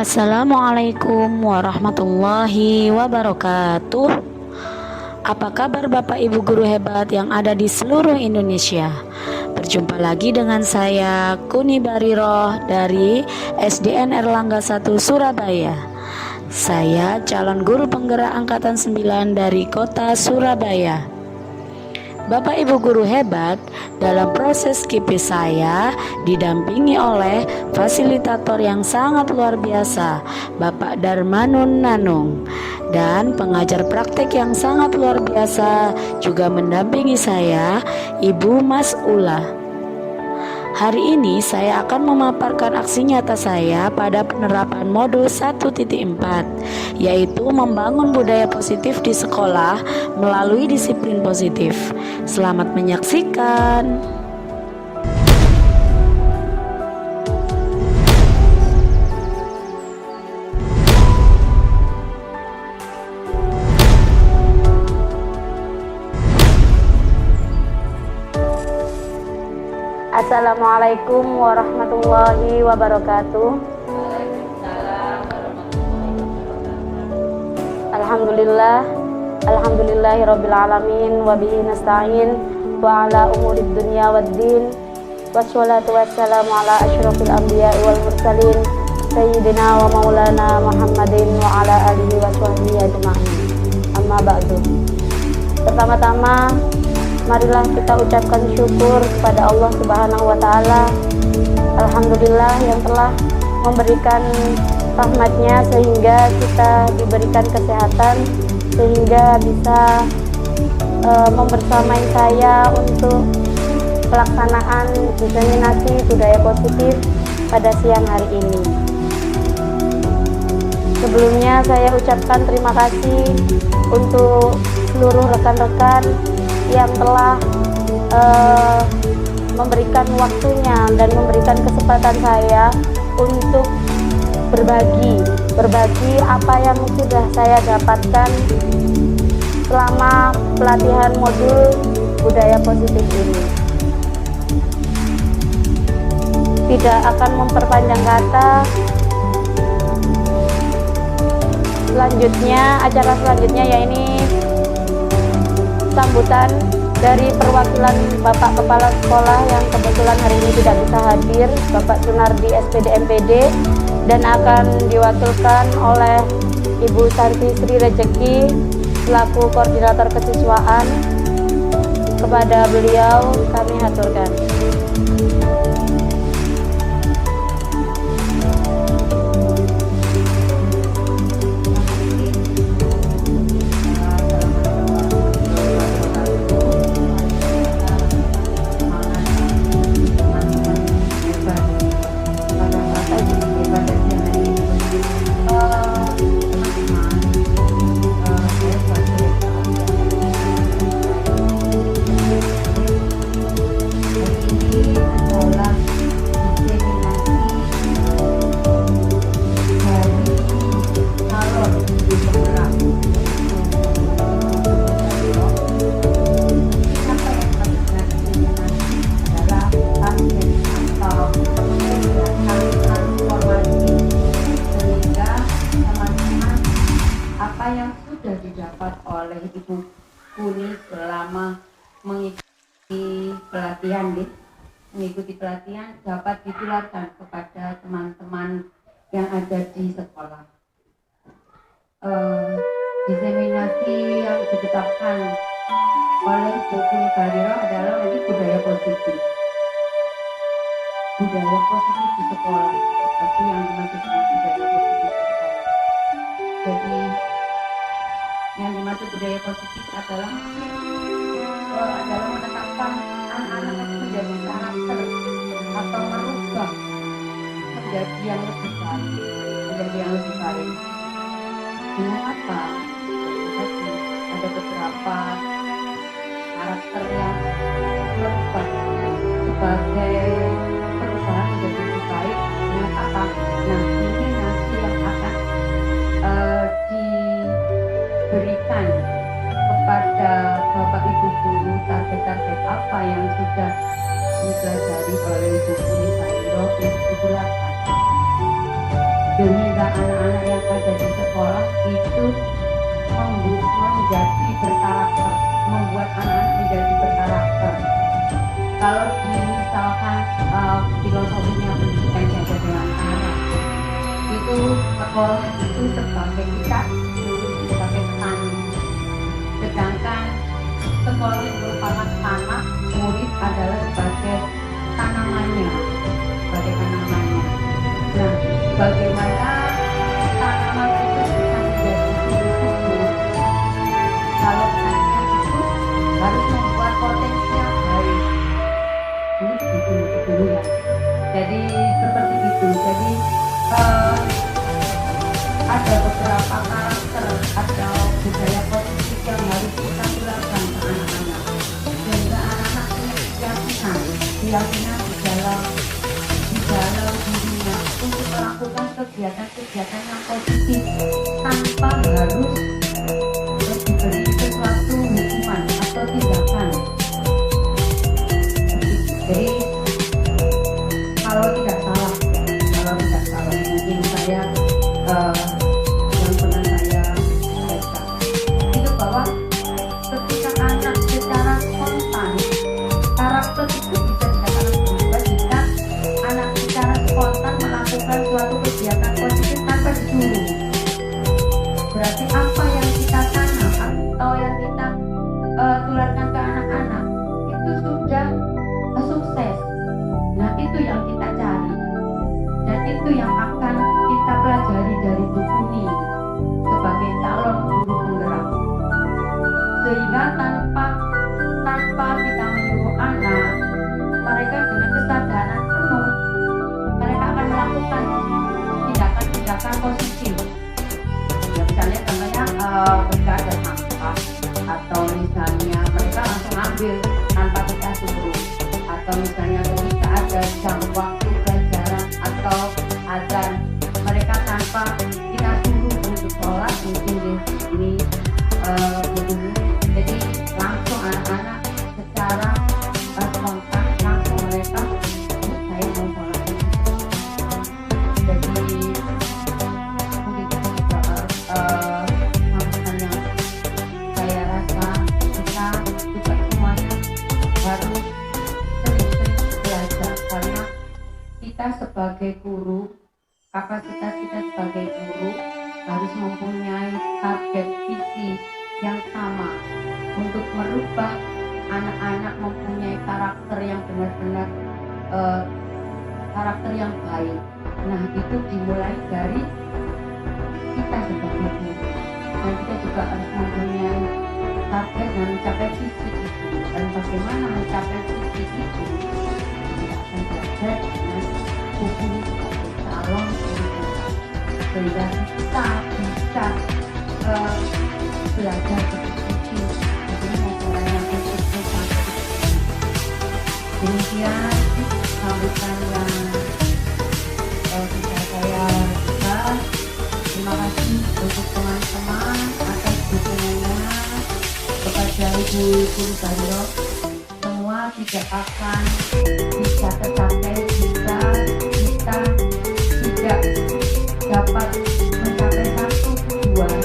Assalamualaikum warahmatullahi wabarakatuh. Apa kabar Bapak Ibu guru hebat yang ada di seluruh Indonesia? Berjumpa lagi dengan saya Kuni Bariroh dari SDN Erlangga 1 Surabaya. Saya calon guru penggerak angkatan 9 dari kota Surabaya. Bapak Ibu guru hebat, dalam proses KIP saya didampingi oleh fasilitator yang sangat luar biasa, Bapak Darmanun Nanung, dan pengajar praktek yang sangat luar biasa juga mendampingi saya, Ibu Mas Ula. Hari ini saya akan memaparkan aksi nyata saya pada penerapan modul 1.4, yaitu membangun budaya positif di sekolah melalui disiplin positif. Selamat menyaksikan. Assalamualaikum warahmatullahi wabarakatuh. Alhamdulillahirabbil alamin wa bihi nasta'in wa ala umurid dunya waddin. Wassalatu wassalamu ala asyrafil anbiya'i wal mursalin sayyidina wa maulana Muhammadin wa ala alihi wa sahbihi ajma'in. Amma ba'du. Pertama-tama marilah kita ucapkan syukur kepada Allah Subhanahu wa Ta'ala. Alhamdulillah yang telah memberikan rahmatnya sehingga kita diberikan kesehatan, sehingga bisa membersamai saya untuk pelaksanaan diseminasi budaya positif pada siang hari ini. Sebelumnya saya ucapkan terima kasih untuk seluruh rekan-rekan yang telah memberikan waktunya dan memberikan kesempatan saya untuk berbagi apa yang sudah saya dapatkan selama pelatihan modul budaya positif ini. Tidak akan memperpanjang kata, acara selanjutnya yaitu sambutan dari perwakilan Bapak Kepala Sekolah yang kebetulan hari ini tidak bisa hadir, Bapak Sunardi SPD MPD, dan akan diwakilkan oleh Ibu Santi Sri Rejeki selaku koordinator kesiswaan. Kepada beliau kami haturkan. Yang sudah didapat oleh Ibu Kuni selama mengikuti pelatihan dapat ditularkan kepada teman-teman yang ada di sekolah. Diseminasi yang ditetapkan oleh Ibu Kuni Bariroh adalah nanti budaya positif di sekolah, tapi yang dimaksud dengan budaya positif di sekolah. Jadi yang dimaksud budaya positif adalah menetapkan anak-anak itu menjadi karakter atau merubah menjadi yang lebih baik. Dengan apa? Jadi ada beberapa karakter yang berubah sebagai perusahaan menjadi lebih baik. Dengan apa? Nah, ini nanti yang akan diberikan kepada Bapak Ibu guru target-target apa yang sudah dipelajari oleh Ibu Kuni Bariroh untuk digunakan. Demikian menjadi berkarakter, membuat anak-anak menjadi berkarakter. Kalau misalkan filosofinya pendidikan jaga dengan anak, itu sekolah itu sebagai kita sebagai petani, sedangkan sekolah yang merupakan tanah, murid adalah sebagai tanamannya, sebagai tanamannya. Nah, bagaimana tanaman itu bisa menjadi subur? Kalau tanaman itu harus membuat potensi yang baik. Ini dulu ya. Jadi seperti itu. Jadi ada beberapa karakter atau budaya positif yang harus kita tularkan ke anak-anak, sehingga anak-anak punya keyakinan di dalam dirinya untuk melakukan kegiatan-kegiatan yang positif tanpa harus diberi sesuatu hukuman atau tindakan. Jadi kalau tidak salah mungkin saya yang pernah saya baca itu bahwa ketika anak secara spontan karakter itu bisa dikatakan berubah jika anak secara spontan melakukan suatu kegiatan positif tanpa disuruh. Berarti apa yang kita tanam atau yang kita tularkan ke anak-anak itu sudah sukses. Nah, itu yang kita cari dan itu yang akan kita pelajari dari Bu Kuni sebagai calon guru penggerak, sehingga tanpa kita menyuruh anak, mereka dengan kesadaran penuh mereka akan melakukan tindakan positif. Ya, misalnya contohnya ketika ada sampah atau misalnya mereka langsung ambil tanpa kita suruh, atau misalnya ketika ada jam waktu pelajaran atau azan mereka tanpa kita suruh untuk sholat mungkin di sini begini. Jadi langsung anak-anak secara spontan langsung mereka saya mau sholat. Jadi mungkin itu juga masukan yang saya rasa kita juga semuanya harus sering-sering belajar, karena kita sebagai guru, kapasitas kita sebagai guru harus mempunyai target visi yang sama untuk merubah anak-anak mempunyai karakter yang benar-benar karakter yang baik. Nah, itu dimulai dari kita sebagai guru, dan kita juga harus mempunyai target dan mencapai visi itu. Dan bagaimana mencapai visi itu kita akan belajar dengan buku sebagai calon guru, sehingga kita bisa belajar bersih. Jadi caranya untuk demikian sambutan yang bisa saya berikan. Terima kasih untuk teman-teman atas dukungannya kepada Ibu Guru Bariro. Semua tidak akan bisa tercapai jika kita tidak dapat mencapai satu tujuan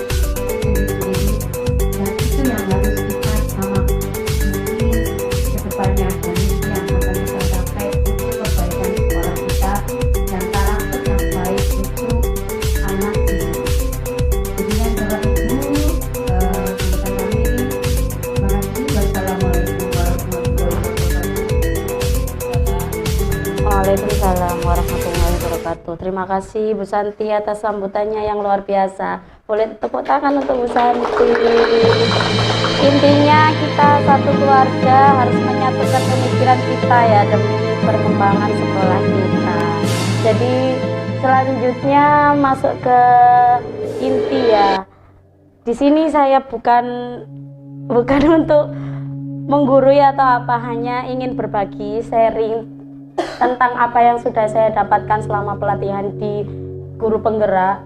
sendiri, dan itu yang harus kita sama mungkin kedepannya, dan itu yang akan kita capai untuk kebaikan sekolah kita dan karakter yang baik untuk anak didik. Demikian Bapak Ibu, sambutan kami. Terima kasih. Wassalamualaikum warahmatullahi wabarakatuh. Waalaikumsalam warahmatullahi wabarakatuh. Terima kasih Bu Santi atas sambutannya yang luar biasa. Boleh tepuk tangan untuk Bu Santi. Intinya kita satu keluarga harus menyatukan pemikiran kita ya demi perkembangan sekolah kita. Jadi selanjutnya masuk ke inti ya. Di sini saya bukan untuk menggurui atau apa, hanya ingin berbagi, sharing tentang apa yang sudah saya dapatkan selama pelatihan di guru penggerak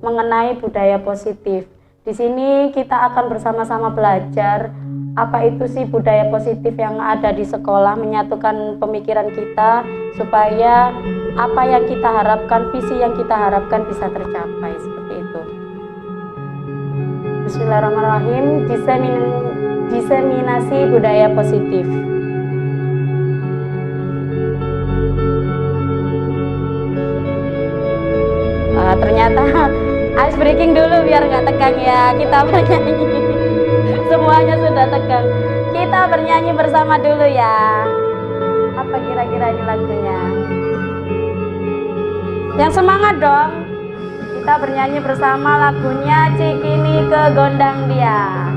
mengenai budaya positif. Di sini kita akan bersama-sama belajar apa itu sih budaya positif yang ada di sekolah, menyatukan pemikiran kita supaya apa yang kita harapkan, visi yang kita harapkan bisa tercapai, seperti itu. Bismillahirrahmanirrahim. Diseminasi budaya positif. Ternyata ice breaking dulu biar nggak tegang ya. Kita bernyanyi. Semuanya sudah tegang. Kita bernyanyi bersama dulu ya. Apa kira-kira ini lagunya? Yang semangat dong. Kita bernyanyi bersama lagunya Cikini ke Gondang Dia.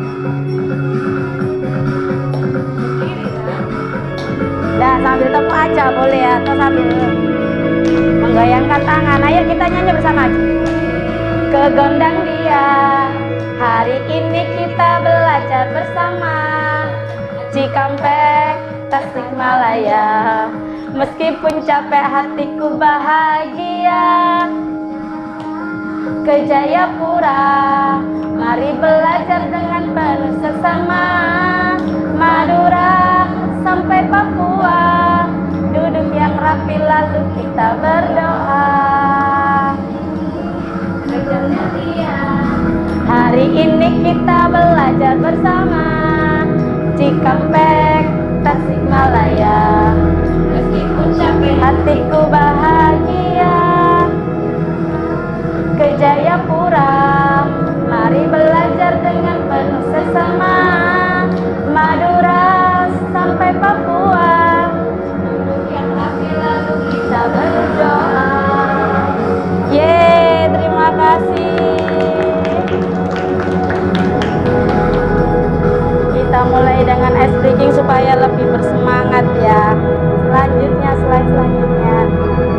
Nah, sambil tepuk aja boleh ya, atau sambil menggoyangkan tangan. Ayo kita nyanyi bersama. Ke Gondang Dia, hari ini kita belajar bersama. Cikampek, Tasikmalaya, meskipun capek hatiku bahagia. Ke Jayapura, mari belajar dengan penuh seksama. Madura sampai Papua, duduk yang rapi lalu kita berdoa. Hari ini kita belajar bersama. Cikampek, Tasikmalaya, meskipun capek hatiku bahagia. Ke Jayapura, mari belajar dengan penuh sesama. Madura sampai Papua, duduk yang rapi lalu kita berdoa. Yeay, terima kasih. Kita mulai dengan ice breaking supaya lebih bersemangat ya. Selanjutnya, slide selanjutnya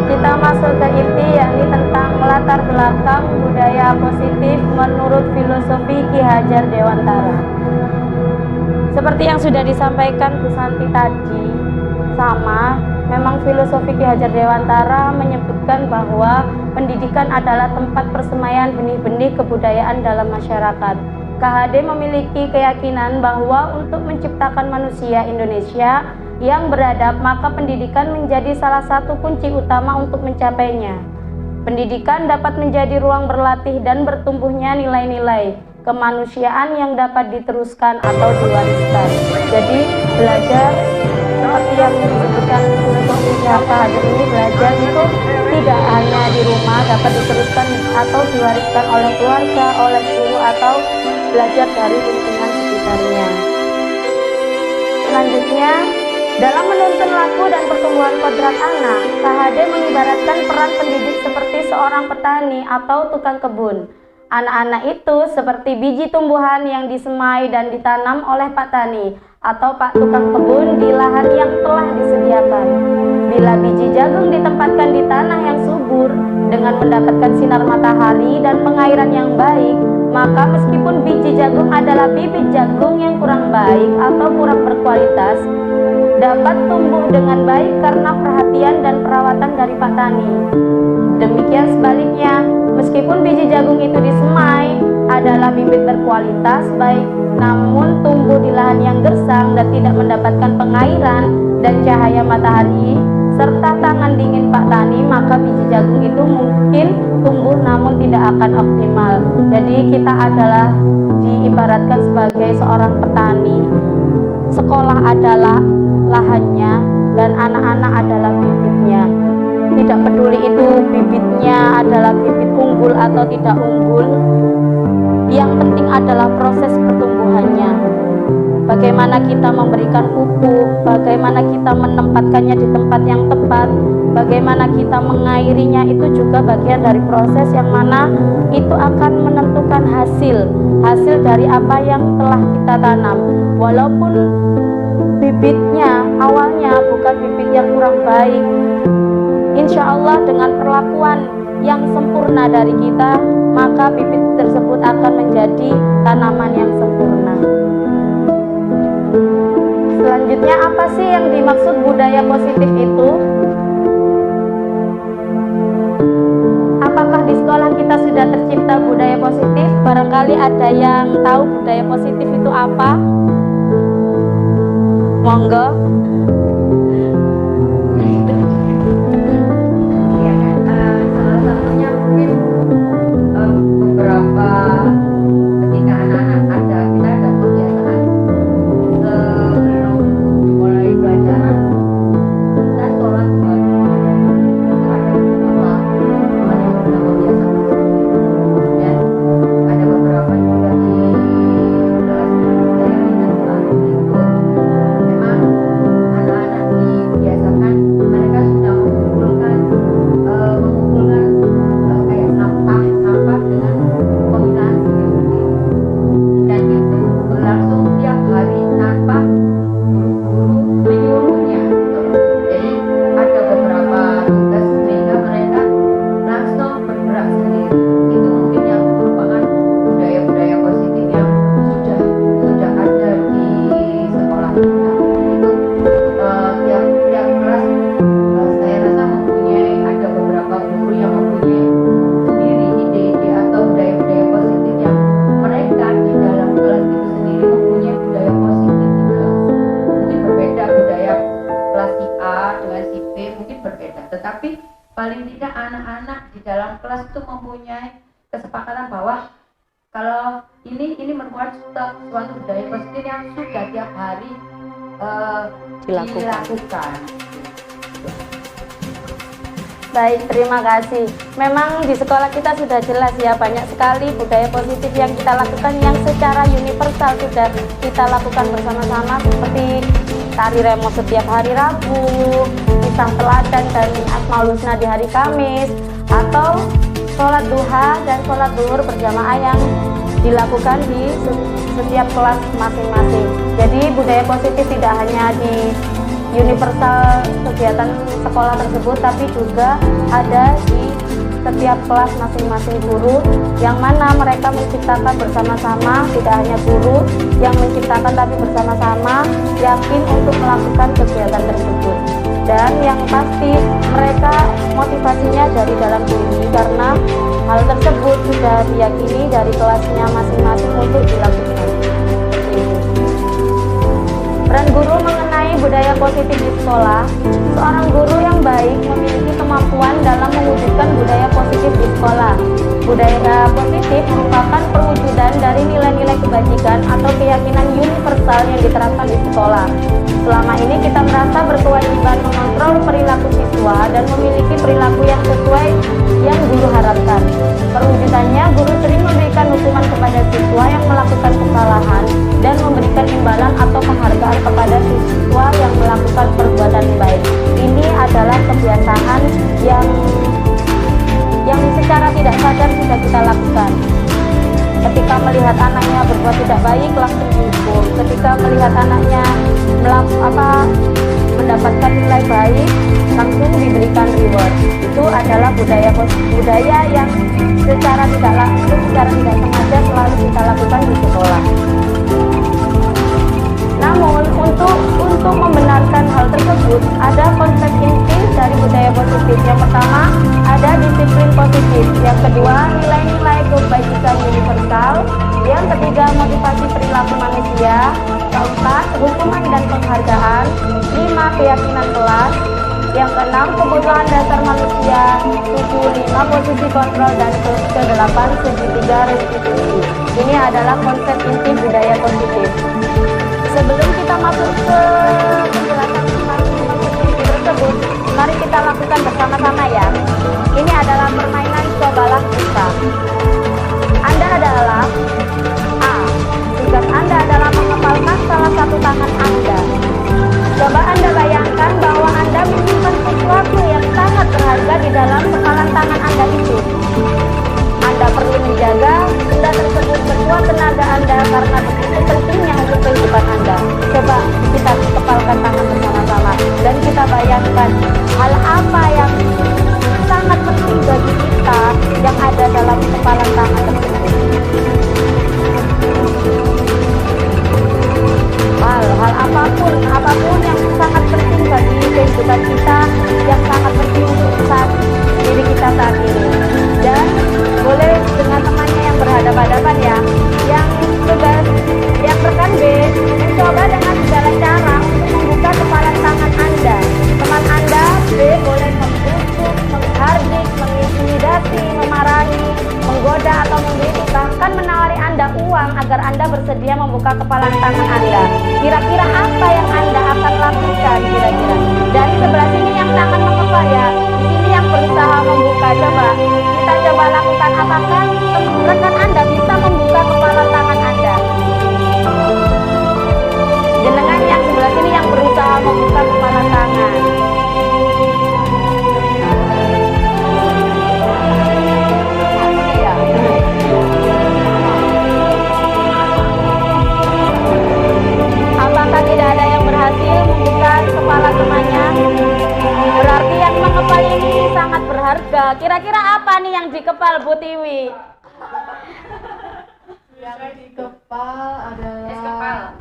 kita masuk ke inti, yakni tentang latar belakang budaya positif menurut filosofi Ki Hajar Dewantara. Seperti yang sudah disampaikan Bu Santi tadi, memang filosofi Ki Hajar Dewantara menyebutkan bahwa pendidikan adalah tempat persemaian benih-benih kebudayaan dalam masyarakat. KHD memiliki keyakinan bahwa untuk menciptakan manusia Indonesia yang beradab, maka pendidikan menjadi salah satu kunci utama untuk mencapainya. Pendidikan dapat menjadi ruang berlatih dan bertumbuhnya nilai-nilai kemanusiaan yang dapat diteruskan atau diwariskan. Jadi belajar seperti yang disebutkan filosofi KHD ini, belajar itu tidak hanya di rumah, dapat diteruskan atau diwariskan oleh keluarga, oleh guru, atau belajar dari lingkungan sekitarnya. Selanjutnya, dalam menuntun laku dan pertumbuhan kodrat anak, KHD mengibaratkan peran pendidik seperti seorang petani atau tukang kebun. Anak-anak itu seperti biji tumbuhan yang disemai dan ditanam oleh Pak Tani atau Pak Tukang Kebun di lahan yang telah disediakan. Bila biji jagung ditempatkan di tanah yang subur dengan mendapatkan sinar matahari dan pengairan yang baik, maka meskipun biji jagung adalah bibit jagung yang kurang baik atau kurang berkualitas, dapat tumbuh dengan baik karena perhatian dan perawatan dari Pak Tani. Demikian sebaliknya, meskipun biji jagung itu disemai adalah bibit berkualitas baik, namun tumbuh di lahan yang gersang dan tidak mendapatkan pengairan dan cahaya matahari serta tangan dingin Pak Tani, maka biji jagung itu mungkin tumbuh namun tidak akan optimal. Jadi kita adalah diibaratkan sebagai seorang petani. Sekolah adalah lahannya dan anak-anak adalah bibitnya. Tidak peduli itu bibitnya adalah bibit unggul atau tidak unggul, yang penting adalah proses pertumbuhannya. Bagaimana kita memberikan pupuk, bagaimana kita menempatkannya di tempat yang tepat, bagaimana kita mengairinya, itu juga bagian dari proses yang mana itu akan menentukan hasil dari apa yang telah kita tanam. Walaupun bibitnya awalnya bukan bibit yang kurang baik, insya Allah dengan perlakuan yang sempurna dari kita, maka bibit tersebut akan menjadi tanaman yang sempurna. Selanjutnya, apa sih yang dimaksud budaya positif itu? Apakah di sekolah kita sudah tercipta budaya positif? Barangkali ada yang tahu budaya positif itu apa? Monggo. Salah satunya mungkin beberapa ketika anak-anak paling tidak anak-anak di dalam kelas itu mempunyai kesepakatan bahwa kalau ini merupakan suatu budaya positif yang sudah tiap hari dilakukan. Baik, terima kasih. Memang di sekolah kita sudah jelas ya, banyak sekali budaya positif yang kita lakukan yang secara universal sudah kita lakukan bersama-sama, seperti tari remo setiap hari Rabu, kisah teladan dan Asmaul Husna di hari Kamis, atau sholat duha dan sholat zuhur berjamaah yang dilakukan di setiap kelas masing-masing. Jadi budaya positif tidak hanya di universal kegiatan sekolah tersebut, tapi juga ada di setiap kelas masing-masing guru, yang mana mereka menciptakan bersama-sama, tidak hanya guru yang menciptakan tapi bersama-sama yakin untuk melakukan kegiatan tersebut. Dan yang pasti mereka motivasinya dari dalam diri, karena hal tersebut sudah diyakini dari kelasnya masing-masing untuk dilakukan. Peran guru mengenai budaya positif di sekolah. Seorang guru yang baik memiliki kemampuan dalam mewujudkan budaya positif di sekolah. Budaya positif merupakan perwujudan dari nilai-nilai kebajikan atau keyakinan universal yang diterapkan di sekolah. Selama ini kita merasa berkewajiban mengontrol perilaku siswa dan memiliki perilaku yang sesuai yang guru harapkan. Perwujudannya, guru sering memberikan hukuman kepada siswa yang melakukan kesalahan dan memberikan imbalan atau penghargaan kepada siswa yang melakukan perbuatan baik. Ini adalah kebiasaan yang secara tidak sadar sudah kita lakukan. Ketika melihat anaknya berbuat tidak baik, langsung dihukum. Ketika melihat anaknya mendapatkan nilai baik, langsung diberikan reward. Itu adalah budaya yang secara tidak langsung, secara tidak sengaja selalu kita lakukan di sekolah. Namun untuk membenarkan hal tersebut, ada konsep inti dari budaya positif. Yang pertama, ada disiplin positif. Yang kedua, nilai-nilai kebajikan universal. Yang ketiga, motivasi perilaku manusia. Keempat, hukuman dan penghargaan. 5, keyakinan kelas. Yang keenam, kebutuhan dasar manusia. 7, 5, posisi kontrol. Dan ke-8, segitiga restitusi. Ini adalah konsep inti budaya positif. Sebelum kita masuk ke penjelasan tentang konsep inti tersebut, mari kita lakukan bersama-sama ya. Ini adalah permainan cobalah kita. Anda adalah A. Tugas Anda adalah mengepalkan salah satu tangan Anda. Coba Anda bayangkan bahwa Anda menyimpan sesuatu yang sangat berharga di dalam kepalan tangan Anda itu. Anda perlu menjaga benda tersebut sekuat tenaga Anda karena begitu pentingnya untuk kehidupan Anda. Coba kita kepalkan tangan bersama-sama dan kita bayangkan hal apa yang sangat penting bagi kita yang ada dalam kepalan tangan tersebut. Hal apapun yang sangat penting bagi kehidupan kita, yang sangat penting untuk saat diri kita saat ini. Dan boleh dengan temannya yang berhadapan-hadapan ya, yang rekan B mencoba dengan segala cara untuk membuka kepalan tangan Anda. Teman Anda B boleh membusuk, menghardik, mengintimidasi, memarahi, menggoda atau mengkritik, bahkan menawari Anda uang agar Anda bersedia membuka kepalan tangan Anda. Kira-kira apa yang Anda akan lakukan kira-kira? Dari sebelah sini yang tangan mengepal ya, di sini yang berusaha membuka. Coba kita coba lakukan, apakah rekan Anda bisa membuka kepala tangan Anda? Jenengan yang sebelah sini yang berusaha membuka kepala tangan. Apakah tidak ada yang berhasil membuka kepala temannya? Berarti yang mengepal ini sangat berharga. Kira-kira apa nih yang dikepal Bu Tiwi? Yang dikepal adalah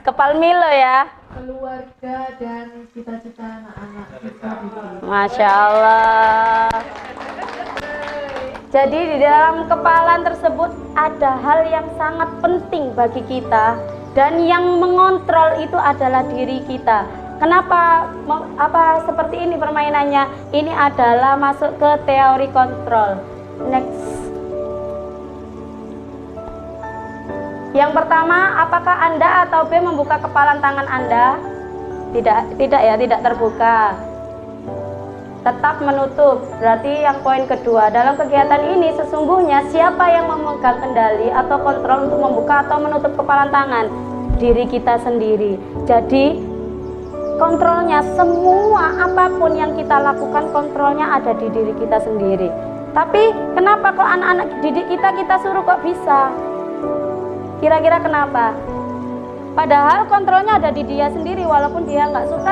Kepal Milo ya. keluarga dan cita-cita anak-anak kita. Masya Allah. Jadi di dalam kepalan tersebut ada hal yang sangat penting bagi kita, dan yang mengontrol itu adalah diri kita. Kenapa seperti ini permainannya? Ini adalah masuk ke teori kontrol. Next. Yang pertama, apakah Anda atau B membuka kepalan tangan Anda? Tidak ya, tidak terbuka. Tetap menutup. Berarti yang poin kedua, dalam kegiatan ini sesungguhnya siapa yang memegang kendali atau kontrol untuk membuka atau menutup kepalan tangan? Diri kita sendiri. Jadi kontrolnya, semua apapun yang kita lakukan, kontrolnya ada di diri kita sendiri. Tapi kenapa kok anak-anak didik kita suruh kok bisa? Kira-kira kenapa? Padahal kontrolnya ada di dia sendiri, walaupun dia nggak suka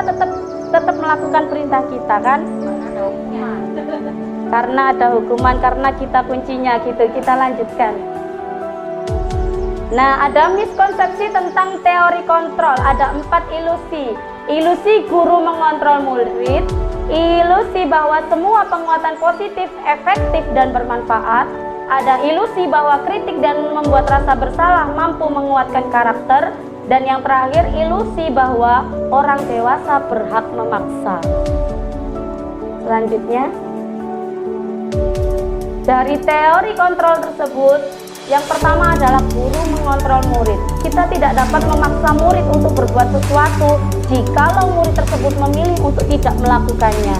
tetap melakukan perintah kita kan? Karena ada hukuman, karena kita kuncinya gitu. Kita lanjutkan. Nah, ada miskonsepsi tentang teori kontrol. Ada 4 ilusi. Ilusi guru mengontrol murid, ilusi bahwa semua penguatan positif, efektif dan bermanfaat. Ada ilusi bahwa kritik dan membuat rasa bersalah mampu menguatkan karakter. Dan yang terakhir, ilusi bahwa orang dewasa berhak memaksa. Selanjutnya, dari teori kontrol tersebut, yang pertama adalah guru mengontrol murid. Kita tidak dapat memaksa murid untuk berbuat sesuatu jikalau murid tersebut memilih untuk tidak melakukannya.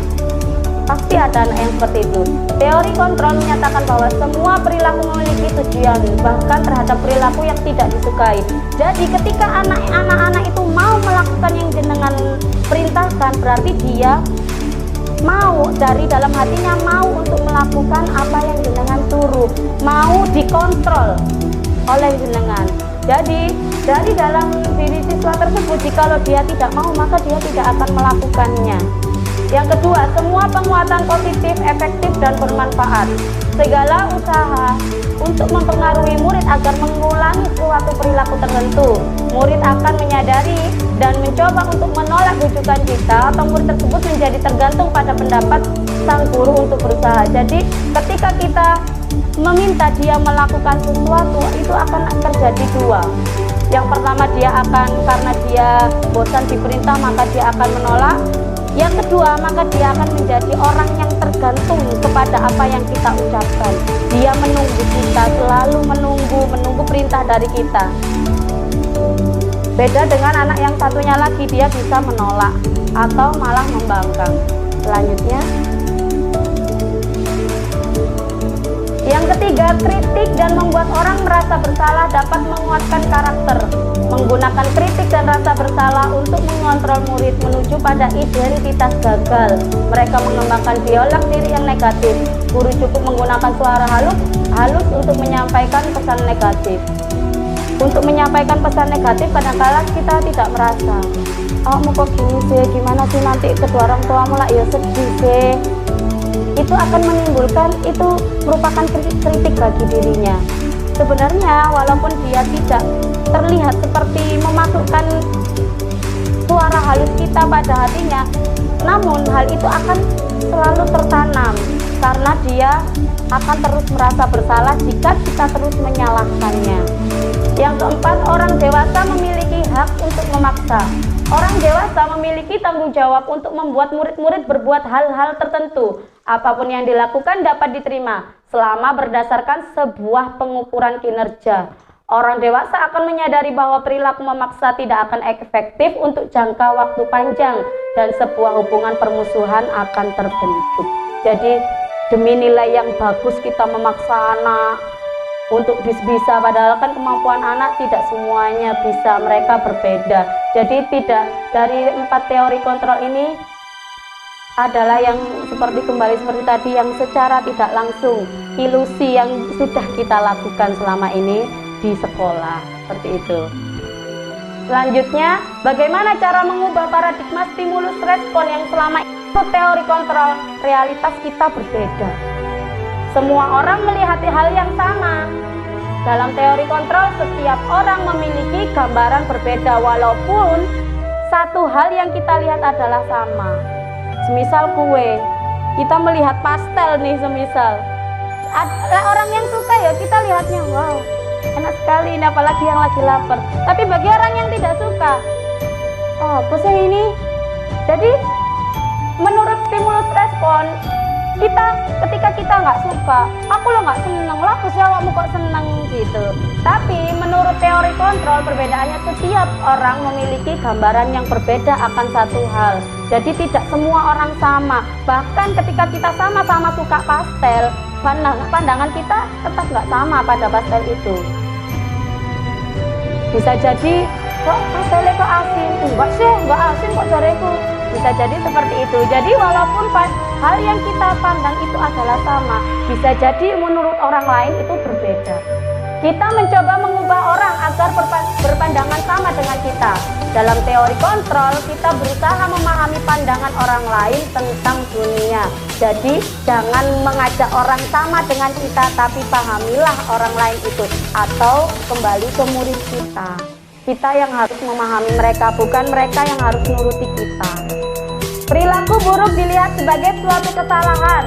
Pasti ada anak yang seperti itu. Teori kontrol menyatakan bahwa semua perilaku memiliki tujuan, bahkan terhadap perilaku yang tidak disukai. Jadi ketika anak-anak itu mau melakukan yang jenengan perintahkan, berarti dia mau, dari dalam hatinya mau untuk melakukan apa yang jenengan suruh, mau dikontrol oleh jenengan. Jadi dari dalam diri siswa tersebut, jikalau dia tidak mau, maka dia tidak akan melakukannya. Yang kedua, semua penguatan positif, efektif, dan bermanfaat. Segala usaha untuk mempengaruhi murid agar mengulangi suatu perilaku tertentu. Murid akan menyadari dan mencoba untuk menolak rujukan kita, atau murid tersebut menjadi tergantung pada pendapat sang guru untuk berusaha. Jadi ketika kita meminta dia melakukan sesuatu, itu akan terjadi dua. Yang pertama, dia akan, karena dia bosan diperintah, maka dia akan menolak. Yang kedua, maka dia akan menjadi orang yang tergantung kepada apa yang kita ucapkan. Dia menunggu kita, selalu menunggu perintah dari kita. Beda dengan anak yang satunya lagi, dia bisa menolak atau malah membangkang. Selanjutnya, yang ketiga, kritik dan membuat orang merasa bersalah dapat menguatkan karakter. Menggunakan kritik dan rasa bersalah untuk mengontrol murid menuju pada identitas gagal. Mereka mengembangkan dialog diri yang negatif. Guru cukup menggunakan suara halus untuk menyampaikan pesan negatif. Untuk menyampaikan pesan negatif, kadang-kala kita tidak merasa, oh mau kok gini sih, gimana sih nanti kedua orang tua mulai ya sedih sih. Itu akan menimbulkan, itu merupakan kritik bagi dirinya. Sebenarnya walaupun dia tidak terlihat seperti memasukkan suara halus kita pada hatinya, namun hal itu akan selalu tertanam karena dia akan terus merasa bersalah jika kita terus menyalahkannya. Yang keempat, orang dewasa memiliki hak untuk memaksa. Orang dewasa memiliki tanggung jawab untuk membuat murid-murid berbuat hal-hal tertentu. Apapun yang dilakukan dapat diterima selama berdasarkan sebuah pengukuran kinerja. Orang dewasa akan menyadari bahwa perilaku memaksa tidak akan efektif untuk jangka waktu panjang dan sebuah hubungan permusuhan akan terbentuk. Jadi demi nilai yang bagus kita memaksa anak untuk bisa, padahal kan kemampuan anak tidak semuanya bisa, mereka berbeda. Jadi tidak, dari 4 teori kontrol ini adalah yang seperti tadi, yang secara tidak langsung, ilusi yang sudah kita lakukan selama ini di sekolah, seperti itu. Selanjutnya, bagaimana cara mengubah paradigma stimulus respon yang selama itu teori kontrol? Realitas kita berbeda. Semua orang melihat hal yang sama. Dalam teori kontrol, setiap orang memiliki gambaran berbeda, walaupun satu hal yang kita lihat adalah sama. Semisal kue, kita melihat pastel nih, semisal ada orang yang suka ya kita lihatnya, wow enak sekali ini, apalagi yang lagi lapar. Tapi bagi orang yang tidak suka, oh apa sih ini, Jadi menurut stimulus respon, ketika kita nggak suka, aku lo nggak seneng lah, terus awakmu kok seneng gitu. Tapi menurut teori kontrol, perbedaannya setiap orang memiliki gambaran yang berbeda akan satu hal. Jadi tidak semua orang sama. Bahkan ketika kita sama-sama suka pastel, pandangan kita tetap nggak sama pada pastel itu. Bisa jadi, kok pastelnya kok asin? Enggak sih, enggak asin kok jareku. Bisa jadi seperti itu. Jadi walaupun hal yang kita pandang itu adalah sama, bisa jadi menurut orang lain itu berbeda. Kita mencoba mengubah orang agar berpandangan sama dengan kita. Dalam teori kontrol, kita berusaha memahami pandangan orang lain tentang dunia. Jadi jangan mengajak orang sama dengan kita, tapi pahamilah orang lain itu. Atau kembali ke murid kita. Kita yang harus memahami mereka, bukan mereka yang harus nuruti kita. Perilaku buruk dilihat sebagai suatu kesalahan.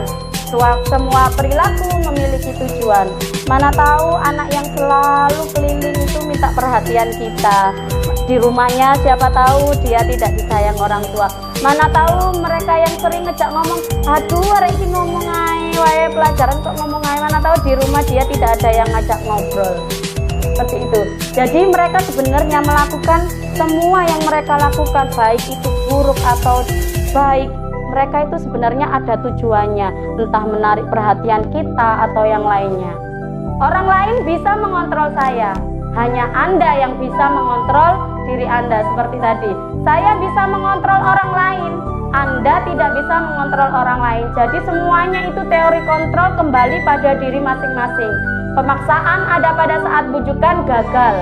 Semua perilaku memiliki tujuan. Mana tahu anak yang selalu keliling itu minta perhatian kita. Di rumahnya siapa tahu dia tidak disayang orang tua. Mana tahu mereka yang sering ngejak ngomong, aduh arek iki ngomong ae wae pelajaran kok ngomong ae. Mana tahu di rumah dia tidak ada yang ngajak ngobrol. Seperti itu. Jadi mereka sebenarnya melakukan semua yang mereka lakukan, baik itu buruk atau baik, mereka itu sebenarnya ada tujuannya, entah menarik perhatian kita atau yang lainnya. Orang lain bisa mengontrol saya, hanya Anda yang bisa mengontrol diri Anda. Seperti tadi, saya bisa mengontrol orang lain, Anda tidak bisa mengontrol orang lain. Jadi semuanya itu teori kontrol kembali pada diri masing-masing. Pemaksaan ada pada saat bujukan gagal.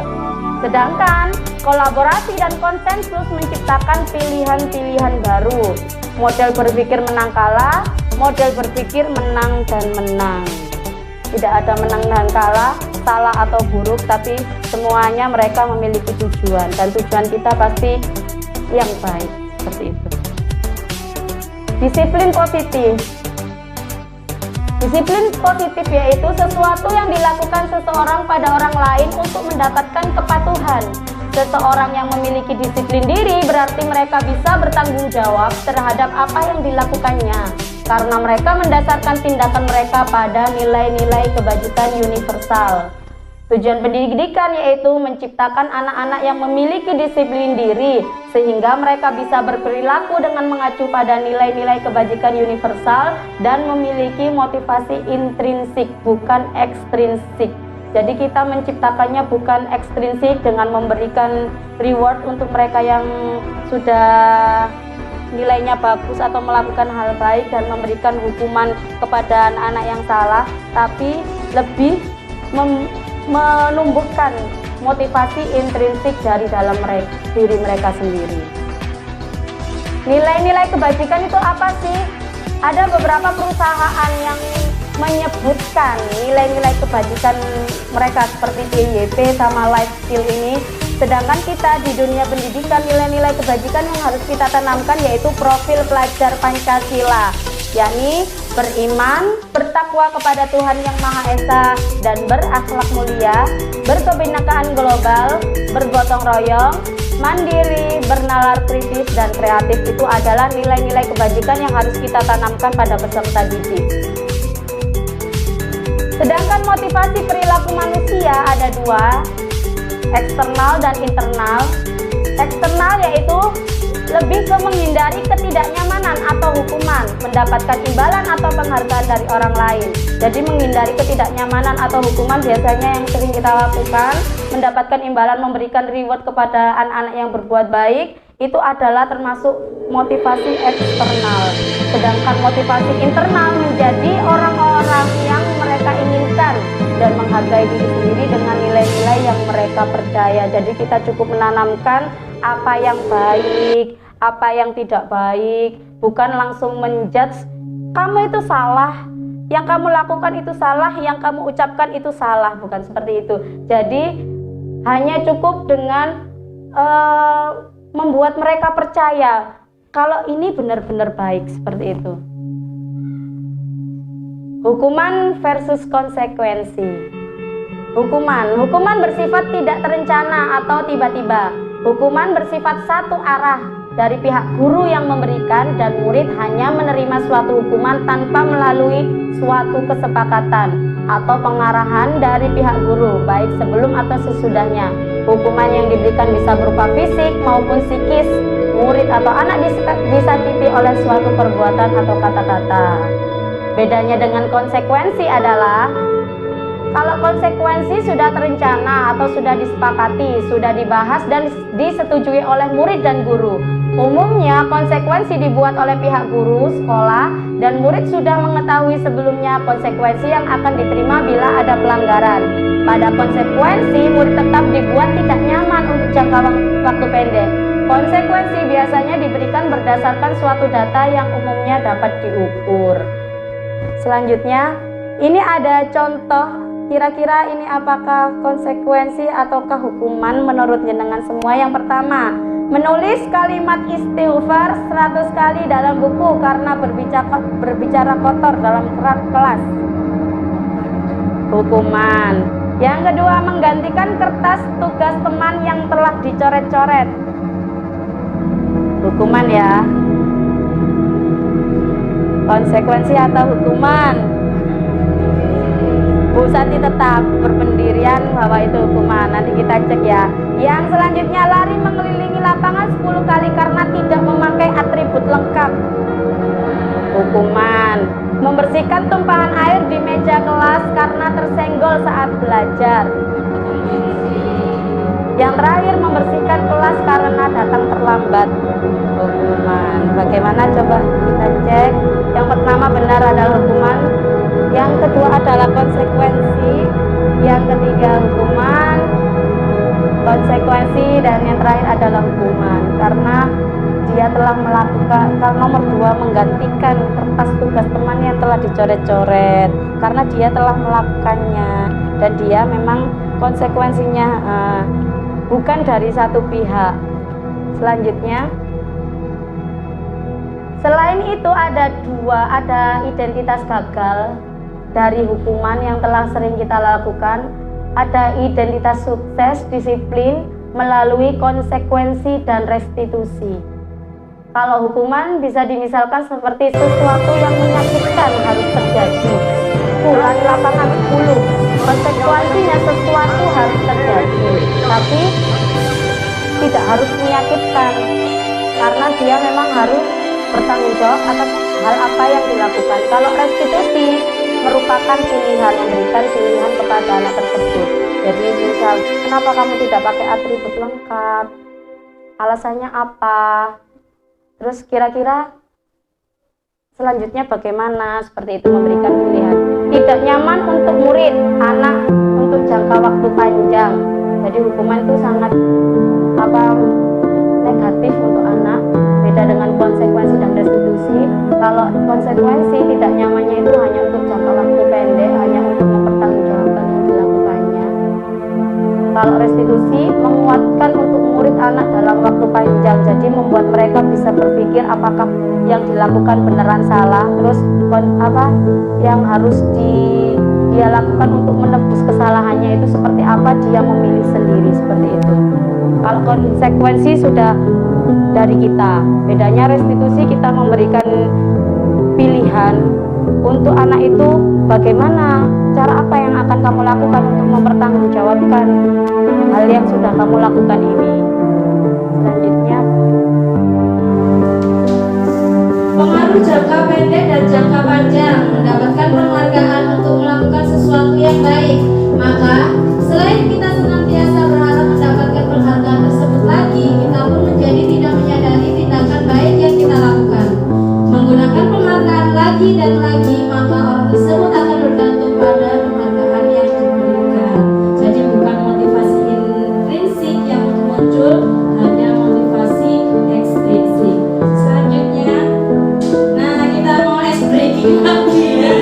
Sedangkan kolaborasi dan konsensus menciptakan pilihan-pilihan baru. Model berpikir menang kalah, model berpikir menang dan menang. Tidak ada menang dan kalah, salah atau buruk, tapi semuanya mereka memiliki tujuan. Dan tujuan kita pasti yang baik, seperti itu. Disiplin positif. Disiplin positif yaitu sesuatu yang dilakukan seseorang pada orang lain untuk mendapatkan kepatuhan. Seseorang yang memiliki disiplin diri berarti mereka bisa bertanggung jawab terhadap apa yang dilakukannya, karena mereka mendasarkan tindakan mereka pada nilai-nilai kebajikan universal. Tujuan pendidikan yaitu menciptakan anak-anak yang memiliki disiplin diri, sehingga mereka bisa berperilaku dengan mengacu pada nilai-nilai kebajikan universal dan memiliki motivasi intrinsik, bukan ekstrinsik. Jadi kita menciptakannya bukan ekstrinsik dengan memberikan reward untuk mereka yang sudah nilainya bagus atau melakukan hal baik dan memberikan hukuman kepada anak-anak yang salah, tapi lebih menumbuhkan motivasi intrinsik dari dalam diri mereka sendiri. Nilai-nilai kebajikan itu apa sih? Ada beberapa perusahaan yang menyebutkan nilai-nilai kebajikan mereka seperti PYP sama Life Skill ini. Sedangkan kita di dunia pendidikan, nilai-nilai kebajikan yang harus kita tanamkan yaitu profil pelajar Pancasila, yakni beriman, bertakwa kepada Tuhan Yang Maha Esa, dan berakhlak mulia, berkebinekaan global, bergotong royong, mandiri, bernalar kritis, dan kreatif. Itu adalah nilai-nilai kebajikan yang harus kita tanamkan pada peserta didik. Sedangkan motivasi perilaku manusia ada dua, eksternal dan internal. Eksternal yaitu lebih ke menghindari ketidaknyamanan atau hukuman, mendapatkan imbalan atau penghargaan dari orang lain. Jadi menghindari ketidaknyamanan atau hukuman biasanya yang sering kita lakukan, mendapatkan imbalan, memberikan reward kepada anak-anak yang berbuat baik, itu adalah termasuk motivasi eksternal. Sedangkan motivasi internal menjadi orang-orang yang mereka inginkan dan menghargai diri sendiri dengan nilai-nilai yang mereka percaya. Jadi kita cukup menanamkan apa yang baik, apa yang tidak baik, bukan langsung menjudge kamu itu salah, yang kamu lakukan itu salah, yang kamu ucapkan itu salah, bukan seperti itu. Jadi hanya cukup dengan membuat mereka percaya kalau ini benar-benar baik, seperti itu. Hukuman versus konsekuensi. Hukuman bersifat tidak terencana atau tiba-tiba. Hukuman bersifat satu arah dari pihak guru yang memberikan dan murid hanya menerima suatu hukuman tanpa melalui suatu kesepakatan atau pengarahan dari pihak guru, baik sebelum atau sesudahnya. Hukuman yang diberikan bisa berupa fisik maupun psikis. Murid atau anak disakiti oleh suatu perbuatan atau kata-kata. Bedanya dengan konsekuensi adalah kalau konsekuensi sudah terencana atau sudah disepakati, sudah dibahas dan disetujui oleh murid dan guru. Umumnya konsekuensi dibuat oleh pihak guru, sekolah, dan murid sudah mengetahui sebelumnya konsekuensi yang akan diterima bila ada pelanggaran. Pada konsekuensi, murid tetap dibuat tidak nyaman untuk jangka waktu pendek. Konsekuensi biasanya diberikan berdasarkan suatu data yang umumnya dapat diukur. Selanjutnya, ini ada contoh. Kira-kira ini apakah konsekuensi ataukah hukuman menurut jenengan semua? Yang pertama, menulis kalimat istighfar 100 kali dalam buku karena berbicara kotor dalam kelas. Hukuman. Yang kedua, menggantikan kertas tugas teman yang telah dicoret-coret. Hukuman ya. Konsekuensi atau hukuman? Bu Santi tetap berpendirian bahwa itu hukuman. Nanti kita cek ya. Yang selanjutnya, lari mengelilingi lapangan 10 kali karena tidak memakai atribut lengkap. Hukuman. Membersihkan tumpahan air di meja kelas karena tersenggol saat belajar. Yang terakhir, membersihkan kelas karena datang terlambat. Hukuman. Bagaimana coba kita cek? Yang pertama benar adalah hukuman. Yang kedua adalah konsekuensi. Yang ketiga hukuman, konsekuensi, dan yang terakhir adalah hukuman. Karena dia telah melakukan, nomor 2 menggantikan kertas tugas teman yang telah dicoret-coret. Karena dia telah melakukannya dan dia memang konsekuensinya bukan dari satu pihak. Selanjutnya, selain itu ada identitas gagal dari hukuman yang telah sering kita lakukan. Ada identitas sukses, disiplin, melalui konsekuensi dan restitusi. Kalau hukuman bisa dimisalkan seperti sesuatu yang menyakitkan harus terjadi. Ulangi lapangan 10. Konsekuensinya sesuatu harus terjadi, tapi tidak harus menyakitkan, karena dia memang harus bertanggung jawab atas hal apa yang dilakukan. Kalau restitusi merupakan pilihan, memberikan pilihan kepada anak tersebut. Jadi misal, kenapa kamu tidak pakai atribut lengkap? Alasannya apa? Terus kira-kira selanjutnya bagaimana? Seperti itu, memberikan pilihan. Tidak nyaman untuk murid, anak untuk jangka waktu panjang. Jadi hukuman itu sangat negatif untuk anak. Beda dengan konsekuensi dan restitusi. Kalau konsekuensi tidak nyamannya itu hanya untuk jangka waktu pendek, hanya untuk mempertanggungjawabkan yang dilakukannya. Kalau restitusi menguatkan untuk murid anak dalam waktu panjang, jadi membuat mereka bisa berpikir apakah yang dilakukan beneran salah, terus yang harus dia lakukan untuk menebus kesalahannya itu seperti apa, dia memilih sendiri, seperti itu. Kalau konsekuensi sudah dari kita, bedanya restitusi kita memberikan pilihan untuk anak itu, bagaimana cara apa yang akan kamu lakukan untuk mempertanggungjawabkan hal yang sudah kamu lakukan ini. Selanjutnya, pengaruh jangka pendek dan jangka panjang. Mendapatkan penghargaan untuk melakukan sesuatu yang baik, maka selain kita senantiasa berharap mendapatkan penghargaan tersebut lagi, kita pun menjadi tidak menyadari tindakan baik yang kita lakukan. Menggunakan penghargaan lagi dan lagi, maka orang tersebut akan bergantung pada penghargaan yang diberikan. Jadi bukan motivasi intrinsik yang muncul, hanya motivasi ekstrinsik. Selanjutnya, nah kita mau ice breaking lagi ya.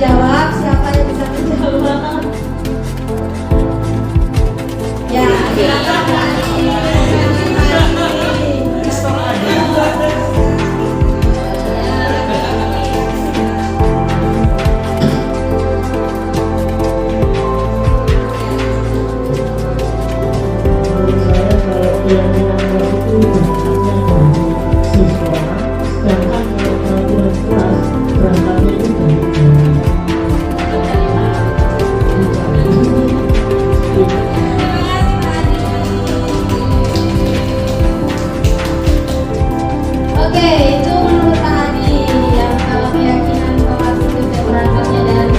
dijawab? Siapa yang bisa menjawab? Ya, silakan Kak Ani. Menurut saya kalau keyakinan keras itu berangkatnya dari siswa, sedangkan kalau peraturan keras berangkatnya itu dari guru. Oke, itu menurut Kak Adi yang kalau keyakinan kelas itu berangkatnya dari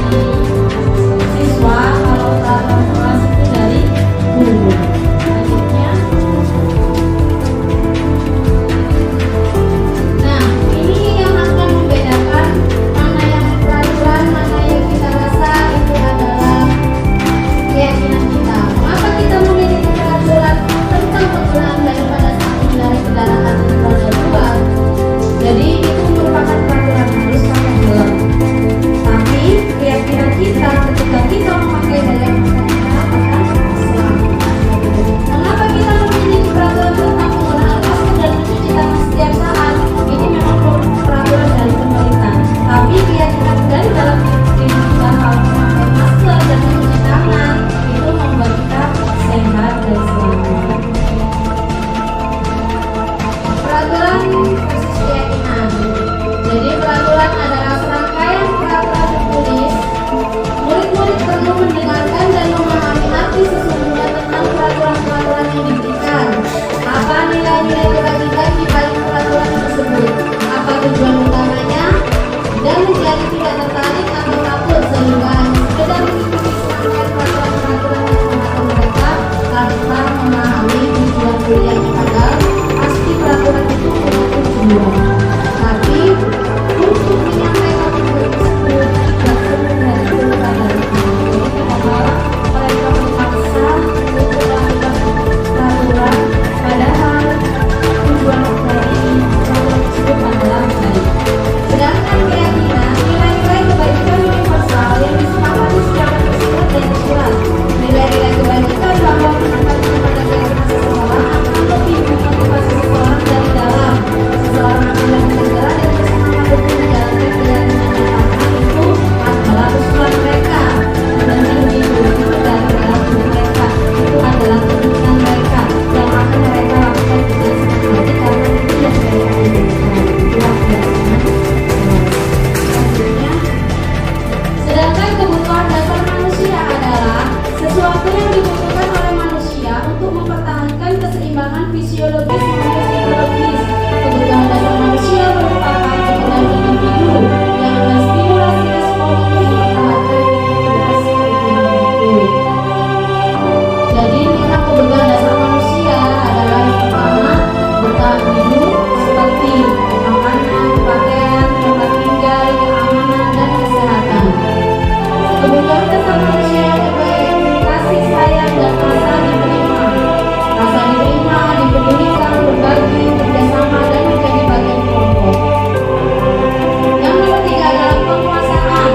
siswa, kalau peraturan kelas itu dari guru. Selanjutnya, nah ini yang akan membedakan mana yang peraturan, mana yang kita rasa itu adalah keyakinan kita. Mengapa kita memiliki peraturan tentang penggunaan daripada saat mengendarai kendaraan roda dua? Jadi itu merupakan peraturan harus pakai helm. Tapi keyakinan kita ketika kita memakai helm kita akan selamat. Mengapa kita memiliki peraturan tentang penggunaan masker dan mencuci tangan setiap saat? Ini memang peraturan dari pemerintah. Tapi keyakinan dari dalam diri kita hal memakai masker dan mencuci tangan itu membuat kita sehat dan selamat. Peraturan versus keyakinan. Jadi peraturan adalah serangkaian peraturan tertulis. Murid-murid perlu mendengarkan dan memahami arti sesungguhnya tentang peraturan-peraturan yang diberikan. Apa nilai-nilai kewajiban di balik peraturan tersebut? Apa tujuan utamanya? Dan menjadi tidak tertarik atau takut sehingga sekedar mengikuti serangkaian peraturan-peraturan yang digunakan mereka tanpa memahami tujuan kuliahnya. Padahal pasti peraturan itu punya tujuan. Tapi untuk menyampaikan tujuan tersebut tidak perlu dari kepada mereka memaksa untuk melakukan peraturan, padahal tujuan dari peraturan tersebut adalah baik. Sedangkan keyakinan nilai-nilai kebaikan universal yang disepakati secara tersirat dan tersurat. Nilai-nilai kebaikan bahwa menempatkan pada keyakinan seseorang akan lebih memotivasi seseorang dari dalam. Seseorang akan lebih tergerak dan bersemangat untuk menjalankan keyakinan yang sama. Itu adalah usulan mereka. Dan begitu itu dari dalam diri mereka. Itu adalah keinginan mereka yang akan mereka lakukan dengan senang hati karena itu yang mereka inginkan. Itulah keyakinan. Selanjutnya, sedangkan kebutuhan dasar manusia adalah sesuatu yang dibutuhkan oleh manusia untuk mempertahankan keseimbangan fisiologis maupun psikologis. Kebutuhan dasar manusia merupakan kebutuhan individu yang menstimulasi respon untuk mempertahankan aktivitas kehidupan itu. Jadi memang kebutuhan dasar manusia adalah yang pertama bertahan hidup seperti makanan, pakaian, tempat tinggal, keamanan, dan kesehatan. Kebutuhan dasar manusia yang kedua yaitu kasih sayang dan rasa diterima. Rasa diterima, dipedulikan, berbagi, kerjasama, dan menjadi bagian kelompok. Yang nomor tiga adalah penguasaan,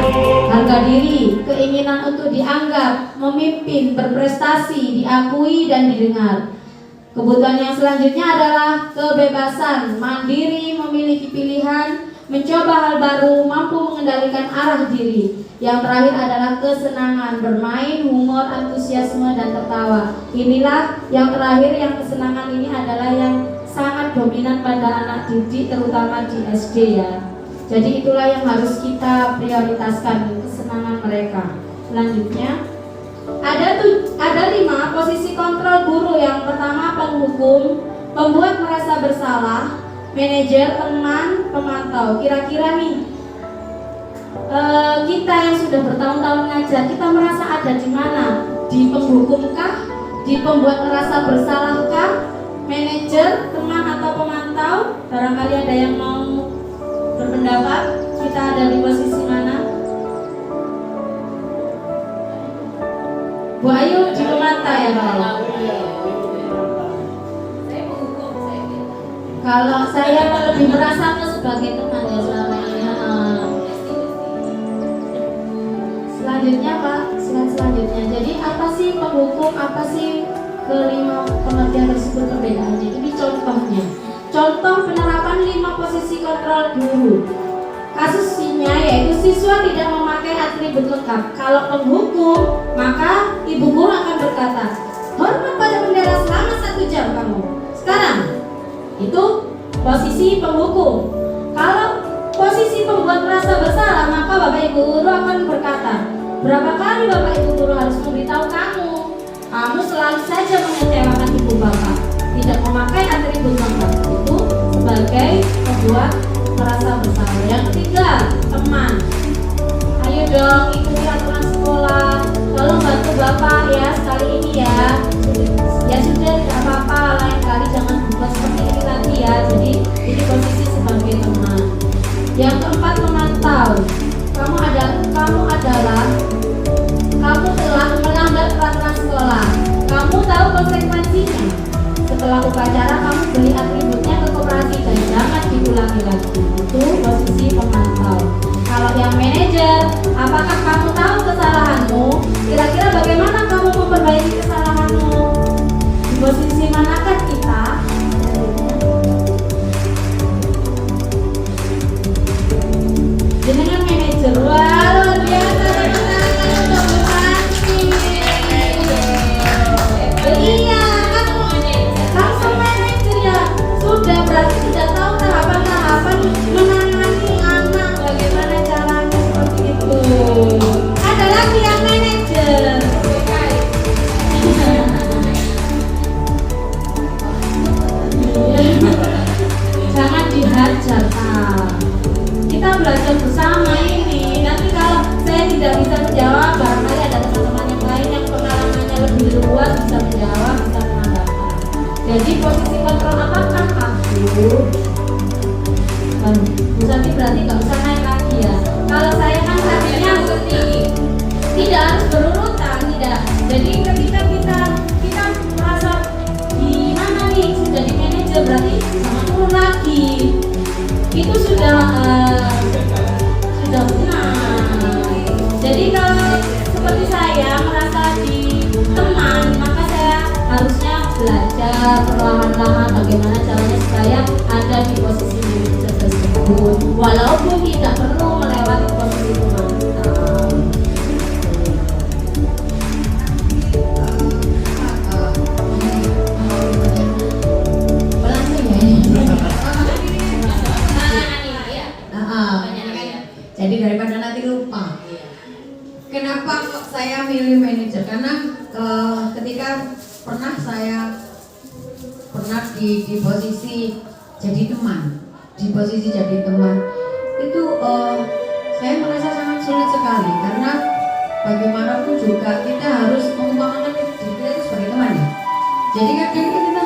harga diri, keinginan untuk dianggap, memimpin, berprestasi, diakui, dan didengar. Kebutuhan yang selanjutnya adalah kebebasan, mandiri, memiliki pilihan, mencoba hal baru, mampu mengendalikan arah diri. Yang terakhir adalah kesenangan, bermain, humor, antusiasme, dan tertawa. Inilah yang terakhir, yang kesenangan ini adalah yang sangat dominan pada anak didik, terutama di SD ya. Jadi itulah yang harus kita prioritaskan, kesenangan mereka. Selanjutnya, ada 5 posisi kontrol guru. Yang pertama penghukum, pembuat merasa bersalah, manajer, teman, pemantau. Kira-kira nih kita yang sudah bertahun-tahun ngajar, kita merasa ada di mana? Di penghukumkah? Di pembuat merasa bersalahkah? Manajer, teman, atau pemantau? Barangkali ada yang mau berpendapat, kita ada di posisi mana? Bu Ayu di pemantau ya Pak? Kalau saya lebih merasa sebagai teman ya selama ini. selanjutnya Pak, slide selanjutnya. Jadi apa sih penghukum, apa sih kelima pengertian tersebut perbedaannya? Ini contohnya. Contoh penerapan 5 posisi kontrol guru. Kasusnya yaitu siswa tidak memakai atribut lengkap. Kalau penghukum, maka ibu guru akan berkata, hormat pada bendera selama 1 jam kamu. Sekarang, itu posisi penghukum. Kalau posisi pembuat merasa bersalah, maka Bapak Ibu guru akan berkata, berapa kali Bapak Ibu guru harus memberitahu kamu? Kamu selalu saja mengecewakan ibu bapak, tidak memakai atribut lengkap. Itu sebagai pembuat merasa bersalah. Yang ketiga, teman. Ayo dong ikuti aturan sekolah, tolong bantu bapak ya sekali ini ya. Ya sudah, tidak apa-apa, lain kali jangan berbuat seperti ini lagi ya. Jadi ini posisi sebagai teman. Yang keempat, memantau. Kamu telah melanggar peraturan sekolah. Kamu tahu konsekuensinya. Setelah upacara kamu beli atributnya ke koperasi dan jangan diulangi lagi. Itu posisi pemantau. Kalau yang manajer, apakah kamu tahu kesalahanmu? Kira-kira bagaimana kamu memperbaiki kesalahanmu? Di posisi manakah kita? Dengan manajer. Wah, luar biasa. Iya, langsung manajer ya. Sudah berarti sudah tahu tahapan-tahapan menangani anak, bagaimana caranya seperti itu. Ada lagi yang manajer. Jangan dihajar. Kita belajar bersama ini. Nanti kalau saya tidak bisa menjawab, barangkali ada teman-teman yang lain yang pengalamannya lebih luas bisa menjawab, bisa menambahkan. Jadi posisi kontrol apakah aku? Bu Santi berarti nggak usah naik lagi ya. Kalau saya kan tadinya tidak harus berurutan, tidak. Jadi ketika kita merasa di mana nih sudah di manajer, berarti jangan turun lagi. Itu sudah benar. Jadi kalau seperti saya merasa di teman, maka saya harusnya belajar perlahan-lahan bagaimana caranya supaya ada di posisi manajer tersebut, walaupun tidak perlu melewati posisi pemantau. Jadi daripada nanti lupa. Kenapa kok saya milih manajer? Karena ketika saya pernah di posisi jadi teman, itu saya merasa sangat sulit sekali karena bagaimanapun juga kita harus mengumpamakan diri kita itu sebagai teman ya. Jadi kadang kita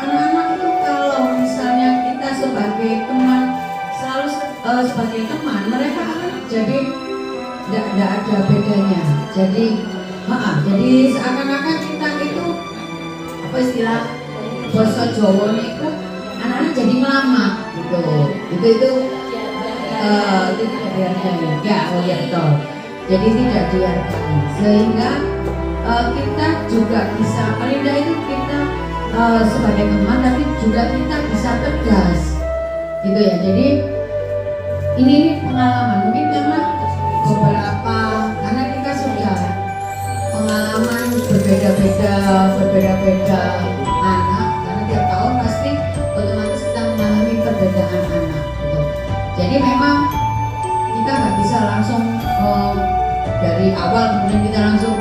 anak-anak itu kalau misalnya kita sebagai teman selalu sebagai teman, mereka akan jadi tidak ada bedanya. Jadi seakan-akan kita itu apa istilah bahasa Jawa itu anak-anak jadi melamak gitu. Itu tidak dihargai. Ya, betul. Jadi tidak dihargai. Sehingga kita juga bisa paling tidak itu kita sebagai teman, tapi juga kita bisa tegas gitu ya. Jadi ini pengalaman mungkin karena beberapa, karena kita sudah pengalaman berbeda-beda anak, karena tiap tahun pasti otomatis kita mengalami perbedaan anak gitu. Jadi memang kita nggak bisa langsung dari awal kemudian kita langsung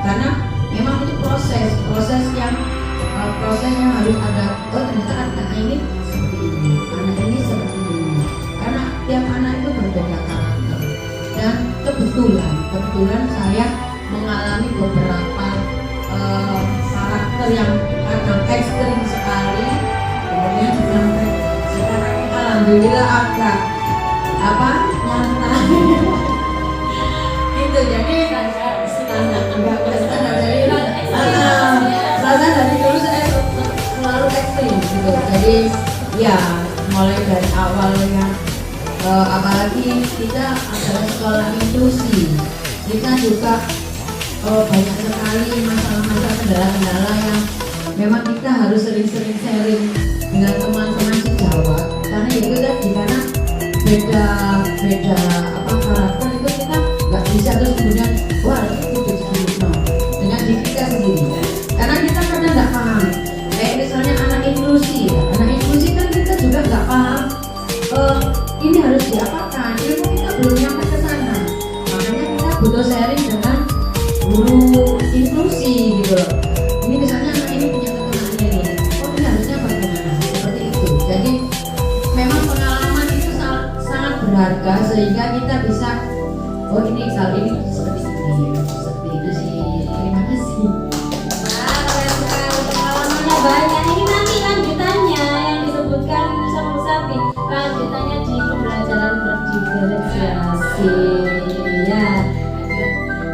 karena memang itu proses yang harus ada. Oh ternyata anak ini seperti ini, anak ini seperti ini, karena tiap anak itu berbeda karakter. Dan kebetulan saya mengalami beberapa karakter yang kadang ekstrim sekali, kemudian sampai sekarang alhamdulillah agak nyantai gitu. Jadi standar dari dulu saya selalu ekstrim gitu. Jadi ya mulai dari awalnya apalagi kita adalah sekolah minggu restitusi. Kita juga banyak sekali masalah-masalah kendala-kendala yang memang kita harus sering-sering sharing dengan teman-teman sejawat, karena itu tadi karena beda karakter itu kita nggak bisa terus kemudian wah itu jadi no dengan diri kita sendiri, karena kita kadang nggak paham. Kayak misalnya anak inklusi ya, anak inklusi kan kita juga nggak paham ini harus diapakan, ilmu kita belum nyampe ke sana, makanya kita butuh sharing dengan guru inklusi gitu loh. Ini misalnya anak ini punya kekurangan ini, oh ini harusnya bagaimana, seperti itu. Jadi memang pengalaman itu sangat berharga sehingga kita bisa oh ini kalau ini seperti itu sih. Terima kasih. Wah, keren sekali pengalamannya banyak. Ini nanti lanjutannya yang disebutkan sama Ustati. Lanjutannya di pembelajaran berdiferensiasi. Ya.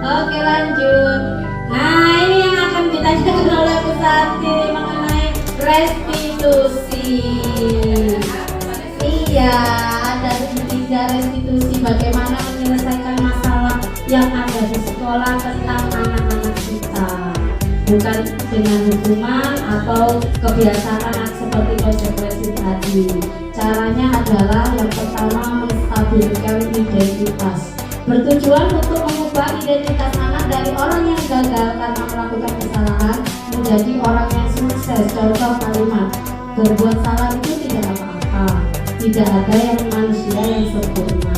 Oke, lanjut. Nah, ini yang akan ditanyakan oleh Ustati mengenai restitusi. Iya, ada 3 restitusi bagaimana menyelesaikan masalah yang ada di sekolah tentang anak-anak kita, bukan dengan hukuman atau kebiasaan seperti konsekuensi tadi. Caranya adalah yang pertama menstabilkan identitas, bertujuan untuk mengubah identitas anak dari orang yang gagal karena melakukan kesalahan menjadi orang yang sukses. Contoh kalimat, berbuat salah itu tidak apa-apa, tidak ada yang manusia yang sempurna.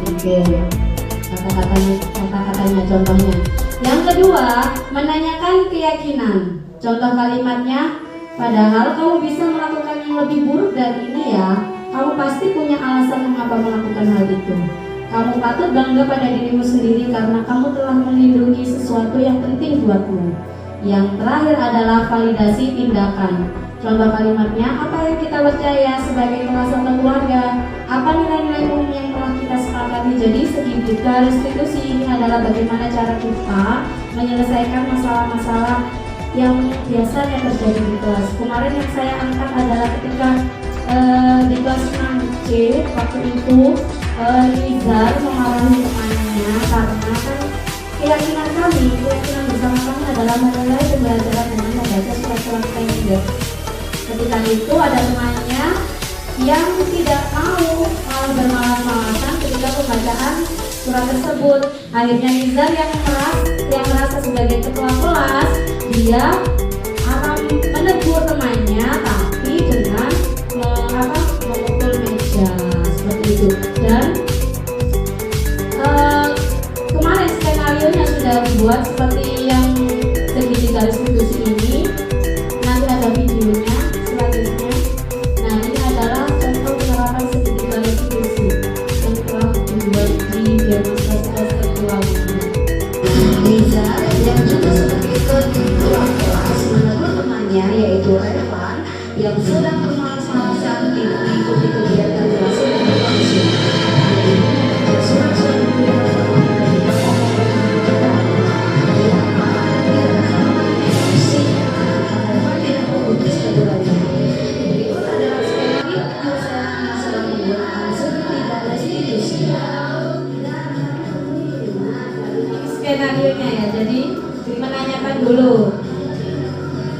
Ketiga, kata-katanya contohnya. Yang kedua, menanyakan keyakinan. Contoh kalimatnya, padahal kamu bisa melakukan yang lebih buruk dari ini ya. Kamu pasti punya alasan mengapa melakukan hal itu. Kamu patut bangga pada dirimu sendiri karena kamu telah melindungi sesuatu yang penting buatmu. Yang terakhir adalah validasi tindakan. Contoh kalimatnya, apa yang kita percaya sebagai kelas atau keluarga, apa nilai-nilai umum yang telah kita sepakati. Jadi segitiga restitusi ini adalah bagaimana cara kita menyelesaikan masalah-masalah yang biasanya terjadi di kelas. Kemarin yang saya angkat adalah ketika di kelas 6C waktu itu Nizar memarahi temannya karena kan keyakinan bersama kami adalah memulai pembelajaran dengan membaca surat-surat pendek. Ketika itu ada temannya yang tidak mau malah bermalas-malasan ketika pembacaan surat tersebut. Akhirnya Nizar yang merasa sebagai ketua kelas, dia akan menegur temannya tapi dengan memukul meja seperti itu. Dan kemarin skenario-nya sudah dibuat seperti yang segitiga restitusi ini. Nanti ada videonya selanjutnya. Nah, ini adalah contoh penerapan segitiga restitusi yang telah dibuat di demonstrasi seksual. Nizar yang juga sebagai ketua kelas menegur temannya yaitu Revan yang sedang bermalas-malasan tidak mengikuti kegiatan kelas Skenario-nya ya, jadi menanyakan dulu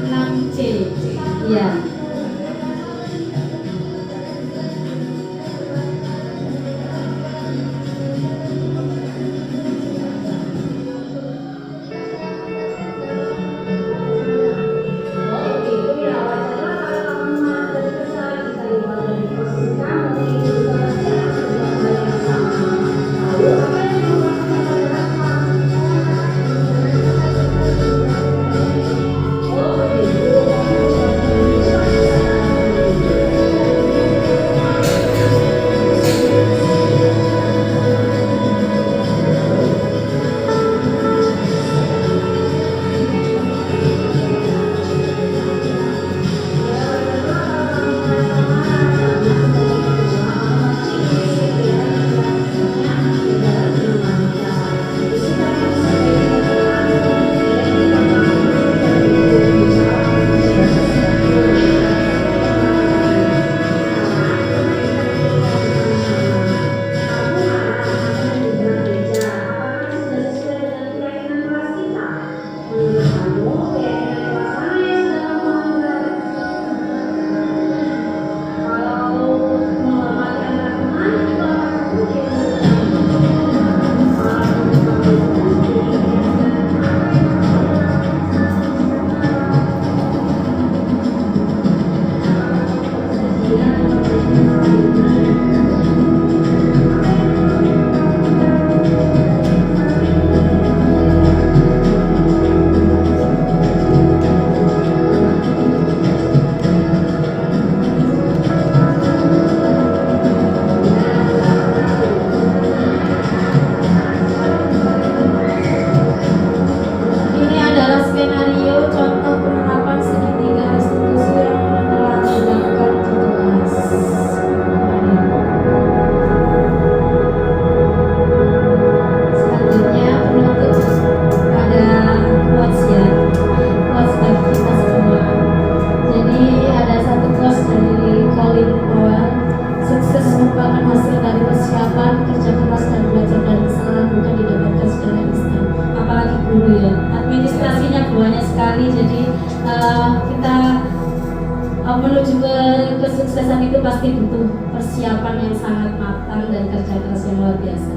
6C ya. kita menuju ke kesuksesan itu pasti butuh persiapan yang sangat matang dan kerja keras yang luar biasa.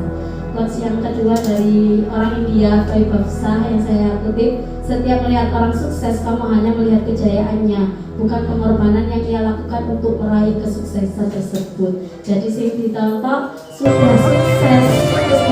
Quotes yang kedua dari orang India, Vaibhav Shah, yang saya kutip, setiap melihat orang sukses, kamu hanya melihat kejayaannya, bukan pengorbanan yang ia lakukan untuk meraih kesuksesan tersebut. Jadi sing ditonton sudah sukses, terus